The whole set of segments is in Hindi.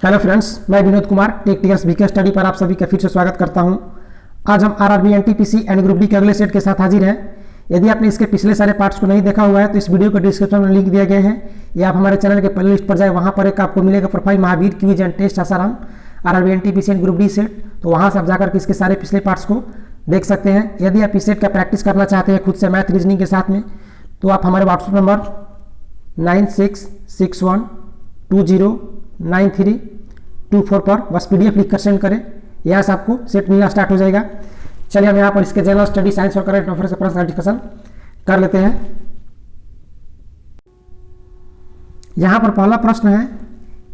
हेलो फ्रेंड्स, मैं Vinod Kumar technicals BK study पर आप सभी का फिर से स्वागत करता हूं। आज हम RRB NTPC and group D के अगले सेट के साथ हाजिर हैं। यदि आपने इसके पिछले सारे पार्ट्स को नहीं देखा हुआ है तो इस वीडियो को डिस्क्रिप्शन में लिंक दिया गया है, या आप हमारे चैनल के प्ले लिस्ट पर जाए, वहां पर एक आपको मिलेगा profile Mahavir quiz and test Asaram RRB NTPC and group D set. तो वहां से आप जाकर के इसके सारे पिछले पार्ट्स को देख सकते हैं। यदि आप इस सेट का प्रैक्टिस करना चाहते हैं खुद से मैथ रीजनिंग के साथ में, तो आप हमारे व्हाट्सएप नंबर 9661209324 पर बस PDF लिख कर सेंड करें, यहाँ से आपको सेट मिलना स्टार्ट हो जाएगा। चलिए हम यहाँ पर इसके जनरल स्टडी, साइंस और करंट अफेयर्स के प्रश्न का डिस्कशन कर लेते हैं। यहाँ पर पहला प्रश्न है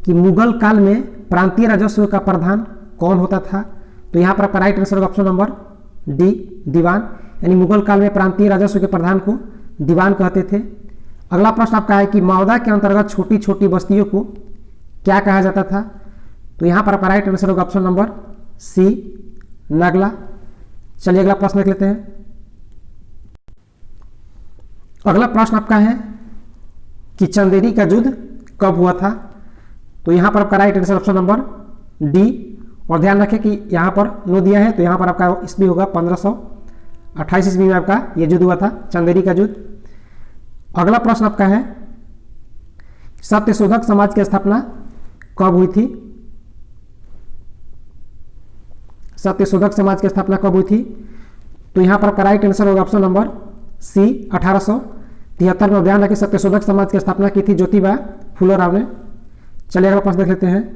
कि मुगल काल में प्रांतीय राजस्व का प्रधान कौन होता था। तो यहाँ पर आपका राइट आंसर होगा ऑप्शन नंबर डी, दीवान। यानी मुगल काल में प्रांतीय राजस्व के प्रधान को दीवान कहते थे। अगला प्रश्न आपका है कि मौदा के अंतर्गत छोटी छोटी बस्तियों को क्या कहा जाता था। तो यहाँ पर आपका राइट आंसर होगा ऑप्शन नंबर सी, नगला। चलिए अगला प्रश्न देख लेते हैं। अगला प्रश्न आपका है कि चंदेरी का युद्ध कब हुआ था। तो यहाँ पर आपका right answer option number D. और ध्यान रखें कि यहाँ पर नो दिया है, तो यहाँ पर आपका ईस्वी होगा 1528 ईस्वी में आपका ये युद्ध हुआ था, चंदेरी का युद्ध। अगला प्रश्न आपका है सत्यशोधक समाज की स्थापना कब हुई थी। सत्यशोधक समाज की स्थापना कब हुई थी। तो यहाँ पर आपका राइट आंसर होगा ऑप्शन नंबर सी, 1873 में। ध्यान रखिए सत्यशोधक समाज की स्थापना की थी ज्योतिबा फुले राव ने। चलिए अगला प्रश्न देख लेते हैं।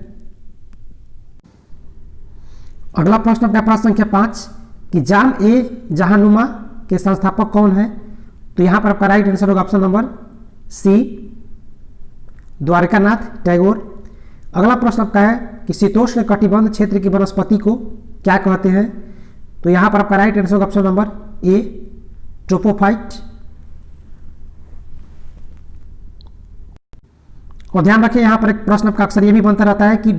अगला प्रश्न आपका प्रश्न संख्या 5 कि जाम ए जहानुमा के संस्थापक कौन है। तो यहाँ पर आपका राइट आंसर होगा option number C, Dwarkanath Tagore. अगला प्रश्न आपका है कि शीतोष्ण कटिबंध क्षेत्र की वनस्पति को क्या कहते हैं। तो यहाँ पर आपका राइट आंसर होगा ऑप्शन नंबर ए, ट्रोपोफाइट। और ध्यान रखिए यहाँ पर एक प्रश्न आपका अक्सर ये भी बनता रहता है कि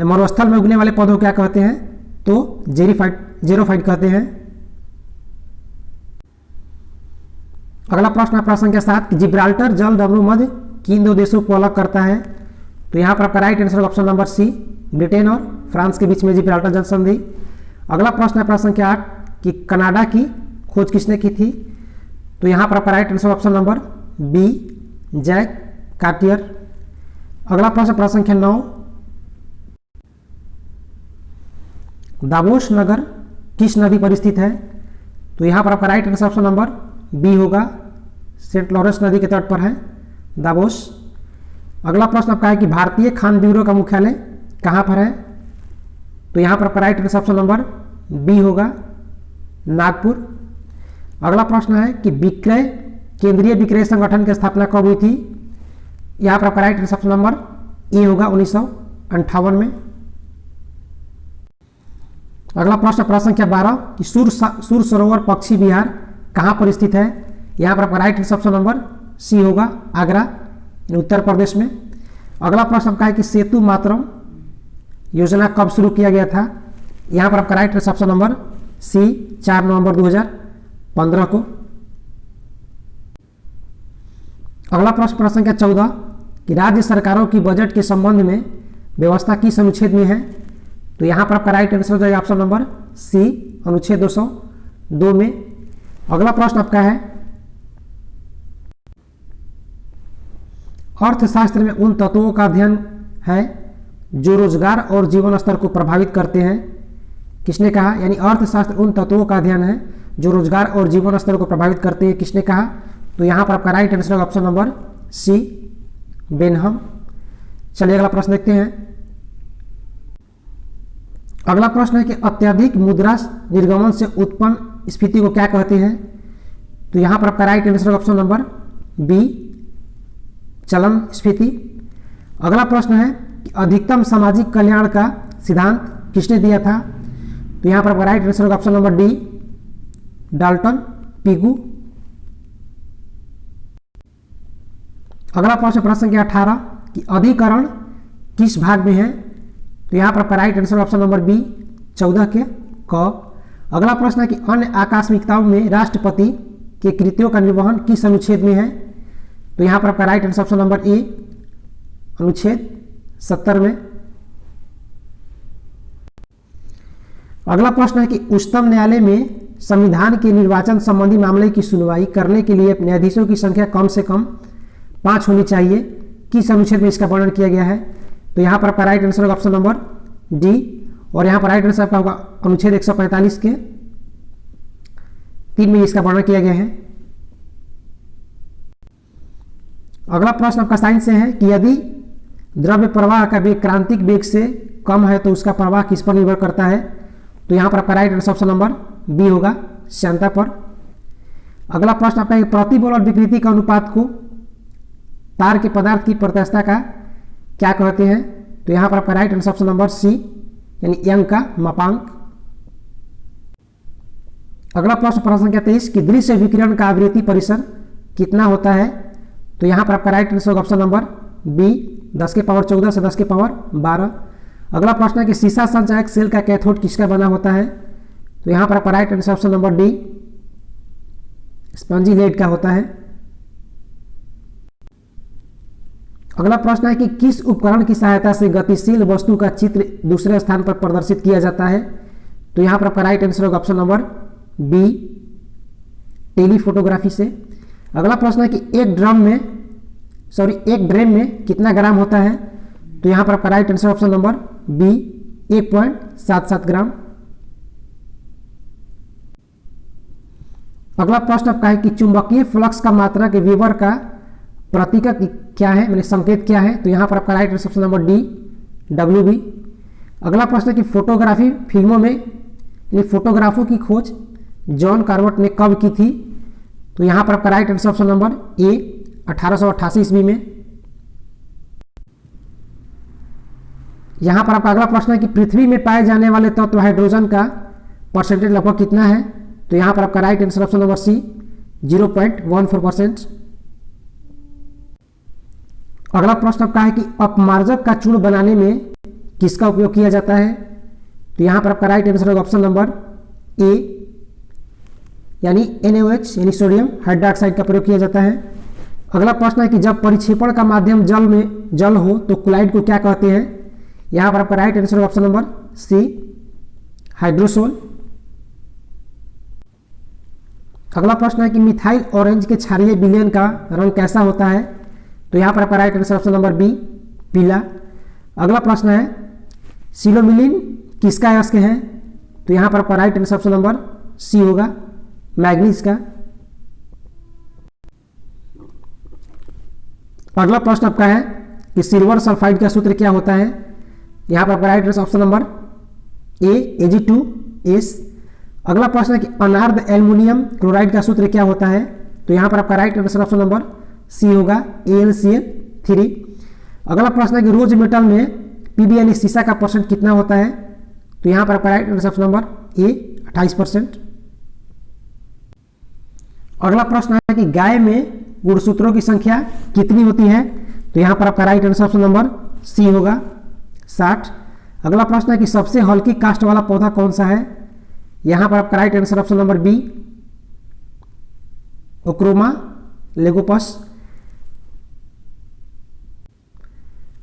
मरुस्थल में उगने वाले पौधों को क्या कहते हैं। तो जेरोफाइट कहते हैं। अगला प्रश्न आपका संख्या 7 कि जिब्राल्टर जल डमरू मध्य किन दो देशों को अलग करता है। तो यहाँ पर आपका right answer option number C, Britain और फ्रांस के बीच में जिब्राल्टर जल संधि। अगला प्रश्न है प्रश्न संख्या 8 कि कनाडा की खोज किसने की थी। तो यहाँ पर आपका right answer option number B, Jacques Cartier. अगला प्रश्न संख्या 9 दावोस नगर किस नदी पर स्थित है। तो यहाँ पर आपका right answer option number B होगा, सेंट लॉरेंस नदी के तट पर है दावोस। अगला प्रश्न आपका है कि भारतीय खान ब्यूरो का मुख्यालय कहाँ पर है। तो यहाँ पर right answer option number B होगा, नागपुर। अगला प्रश्न है कि केंद्रीय विक्रय संगठन की स्थापना कब हुई थी। यहाँ पर right answer option number A होगा 1958 में। अगला प्रश्न संख्या 12 कि सुर सरोवर पक्षी विहार कहाँ पर स्थित है। यहाँ पर right answer option number C होगा, आगरा, उत्तर प्रदेश में। अगला प्रश्न आपका है कि सेतु मातरम योजना कब शुरू किया गया था। यहाँ पर आपका right answer option number C, 4 नवंबर 2015 को। अगला प्रश्न संख्या 14 कि राज्य सरकारों की बजट के संबंध में व्यवस्था किस अनुच्छेद में है। तो यहाँ पर आपका राइट आंसर हो जाएगा ऑप्शन नंबर सी, अनुच्छेद 202 में। अगला प्रश्न आपका है अर्थशास्त्र में उन तत्वों का अध्ययन है जो रोजगार और जीवन स्तर को प्रभावित करते हैं। किसने कहा। यानी अर्थशास्त्र उन तत्वों का अध्ययन है जो रोजगार और जीवन स्तर को प्रभावित करते हैं, किसने कहा। तो यहाँ पर आपका right answer option number C, Benham. चलिए अगला प्रश्न देखते हैं। अगला प्रश्न है कि अत्यधिक मुद्रा निर्गमन से उत्पन्न स्फीति को क्या कहते हैं। तो यहाँ पर आपका right answer option number B, चलन स्फीति। अगला प्रश्न है कि अधिकतम सामाजिक कल्याण का सिद्धांत किसने दिया था। तो यहाँ पर राइट आंसर होगा option number D, Dalton Pigou. अगला प्रश्न संख्या 18 कि अधिकरण किस भाग में है। तो यहाँ पर right answer option number B, 14 के क। अगला प्रश्न है कि अन्य आकस्मिकताओं में राष्ट्रपति के कृत्यों का निर्वहन किस अनुच्छेद में है। तो यहाँ पर आपका right answer option number A, अनुच्छेद 70 में। अगला प्रश्न है कि उच्चतम न्यायालय में संविधान के निर्वाचन संबंधी मामले की सुनवाई करने के लिए न्यायाधीशों की संख्या कम से कम 5 होनी चाहिए। किस अनुच्छेद में इसका वर्णन किया गया है? तो यहाँ पर आपका राइट आंसर होगा ऑप्शन नंबर डी, और यहाँ पर राइट आंसर आपका होगा अनुच्छेद 145 के 3 में इसका वर्णन किया गया है। अगला प्रश्न आपका साइंस से है कि यदि द्रव्य प्रवाह का वेग क्रांतिक वेग से कम है तो उसका प्रवाह किस पर निर्भर करता है? तो यहाँ पर आपका right answer option number B होगा, श्यानता पर। अगला प्रश्न आपका प्रतिबल और विकृति का अनुपात को तार के पदार्थ की प्रत्यास्थता का क्या कहते हैं? तो यहाँ पर आपका right answer option number C, यानी यंग का मापांक। अगला प्रश्न संख्या 23 कि दृश्य विकिरण का आवृत्ति परिसर कितना होता है? तो यहाँ पर आपका right answer option number B, 10 के पावर 14 से 10 के पावर 12। अगला प्रश्न है कि सीसा संचायक सेल का कैथोड किसका बना होता है? तो यहाँ पर आपका right answer option number D, spongy lead का होता है। अगला प्रश्न है कि किस उपकरण की सहायता से गतिशील वस्तु का चित्र दूसरे स्थान पर प्रदर्शित किया जाता है? तो यहाँ पर आपका राइट आंसर होगा ऑप्शन नंबर बी, टेलीफोटोग्राफी से। अगला प्रश्न है कि एक ड्रेन में कितना ग्राम होता है? तो यहाँ पर आपका right answer option number B, 1.77 gram. अगला प्रश्न आपका है कि चुंबकीय फ्लक्स का मात्रा के वेबर का प्रतीक क्या है, मैंने संकेत क्या है? तो यहाँ पर आपका right answer option number D, WB। अगला प्रश्न है कि फोटोग्राफी फिल्मों में यानी फोटोग्राफों की खोज जॉन कार्बट ने कब की थी? तो यहाँ पर आपका right answer option number A, 1888 ईस्वी में। यहाँ पर आपका अगला प्रश्न है कि पृथ्वी में पाए जाने वाले तत्व हाइड्रोजन का परसेंटेज लगभग कितना है? तो यहाँ पर आपका right answer option number C, 0.14%। अगला प्रश्न आपका है कि अपमार्जक का चूर्ण बनाने में किसका उपयोग किया जाता है? तो यहाँ पर आपका राइट आंसर होगा ऑप्शन नंबर ए, यानी NaOH यानी सोडियम हाइड्रोक्साइड का प्रयोग किया जाता है। अगला प्रश्न है कि जब परिक्षेपण का माध्यम जल हो तो क्लोराइड को क्या कहते हैं? यहाँ पर आपका right answer option number C, hydrosol. अगला प्रश्न है कि मिथाइल ऑरेंज के क्षारीय विलयन का रंग कैसा होता है? तो यहाँ पर आपका right answer option number B, पीला। अगला प्रश्न है सिलोमिलिन किसका अयस्क है? तो यहाँ पर आपका right answer option number C होगा, मैग्नीज का। अगला प्रश्न आपका है कि सिल्वर सल्फाइड का सूत्र क्या होता है? यहाँ पर आपका right answer option number A, Ag2S। अगला प्रश्न है कि अनार्ध एल्युमिनियम क्लोराइड का सूत्र क्या होता है? तो यहाँ पर आपका right answer option number C होगा, AlCl3। अगला प्रश्न है कि रोज मेटल में Pb यानी सीसा का परसेंट कितना होता है? तो यहाँ पर आपका right answer option number A, 28%। अगला प्रश्न है कि गाय में गुणसूत्रों की संख्या कितनी होती है? तो यहाँ पर आपका right answer option number C होगा, 60। अगला प्रश्न है कि सबसे हल्की कास्ट वाला पौधा कौन सा है? यहाँ पर आपका right answer option number B, Ochroma lagopus.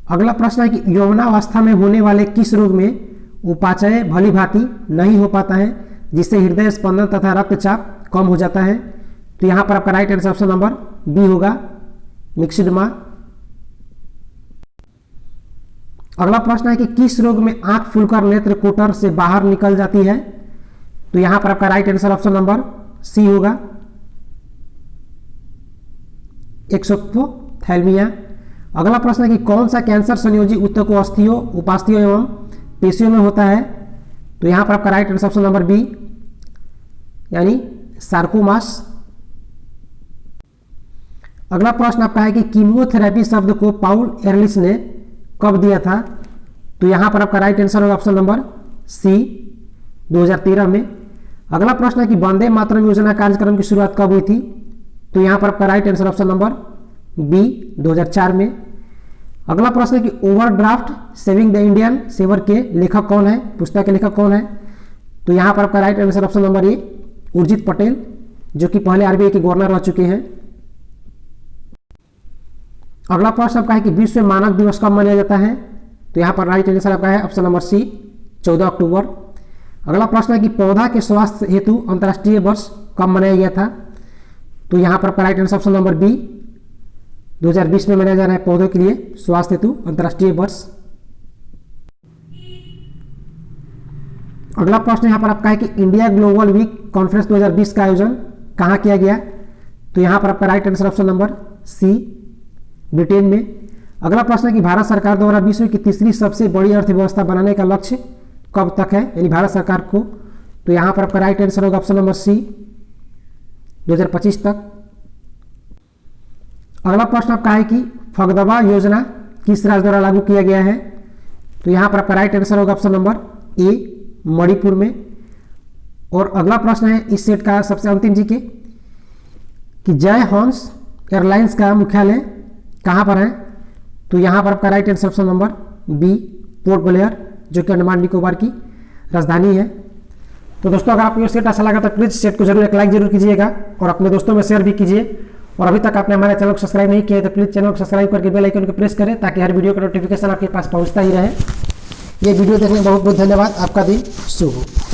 अगला प्रश्न है कि यौवनावस्था में होने वाले किस रोग में उपाचय भली भांति नहीं हो पाता है, जिससे हृदय स्पंदन तथा रक्तचाप कम हो जाता है? तो यहाँ पर आपका right answer option number B होगा, मिक्सिडमा। अगला प्रश्न है कि किस रोग में आंख फूलकर नेत्र कोटर से बाहर निकल जाती है? तो यहाँ पर आपका right answer option number C होगा, एक्सोप्थेल्मिया। अगला प्रश्न है कि कौन सा कैंसर संयोजी ऊतक अस्थियों, उपास्थियों एवं पेशियों में होता है? तो यहाँ पर आपका right answer option number B, यानी सार्कोमास। अगला प्रश्न आपका है कि कीमोथेरेपी शब्द को पाउल एरलिच ने कब दिया था? तो यहाँ पर आपका राइट आंसर होगा ऑप्शन नंबर सी, 2013 में। अगला प्रश्न है कि वंदे मातरम योजना कार्यक्रम की शुरुआत कब हुई थी? तो यहाँ पर आपका right answer option number B, 2004 में। अगला प्रश्न है कि overdraft saving the Indian saver के लेखक कौन है, पुस्तक के लेखक कौन है? तो यहाँ पर आपका right answer option number A, Urjit Patel, जो कि पहले RBI के गवर्नर रह चुके हैं। अगला प्रश्न आपका है कि विश्व मानक दिवस कब मनाया जाता है? तो यहाँ पर राइट आंसर आपका है ऑप्शन नंबर सी, 14 अक्टूबर। अगला प्रश्न है कि पौधा के स्वास्थ्य हेतु अंतर्राष्ट्रीय वर्ष कब मनाया गया था? तो यहाँ पर right answer option number B, 2020 में मनाया जा रहा है पौधों के लिए स्वास्थ्य हेतु अंतर्राष्ट्रीय वर्ष। अगला प्रश्न यहाँ पर आपका है कि इंडिया ग्लोबल वीक कॉन्फ्रेंस 2020 का आयोजन कहाँ किया गया? तो यहाँ पर आपका right answer option number C, Britain में। अगला प्रश्न है कि भारत सरकार द्वारा विश्व की तीसरी सबसे बड़ी अर्थव्यवस्था बनाने का लक्ष्य कब तक है, यानी भारत सरकार को? तो यहाँ पर आपका राइट आंसर होगा ऑप्शन नंबर सी, 2025 तक। अगला प्रश्न आपका है कि फगदवा योजना किस राज्य द्वारा लागू किया गया है? तो यहाँ पर आपका राइट आंसर होगा ऑप्शन नंबर ए, मणिपुर में। और अगला प्रश्न है इस सेट का सबसे अंतिम जीके कि जय हंस एयरलाइंस का मुख्यालय कहाँ पर है? तो यहाँ पर आपका right answer option number B, Port Blair, जो कि अंडमान निकोबार की राजधानी है। तो दोस्तों अगर आपको ये सेट अच्छा लगा तो प्लीज़ सेट को जरूर एक लाइक जरूर कीजिएगा और अपने दोस्तों में शेयर भी कीजिए। और अभी तक आपने हमारे चैनल को सब्सक्राइब नहीं किया है तो प्लीज़ चैनल को सब्सक्राइब करके बेल आइकन को प्रेस करें ताकि हर वीडियो का नोटिफिकेशन आपके पास पहुँचता ही रहे। ये वीडियो देखने में बहुत बहुत धन्यवाद। आपका दिन शुभ हो।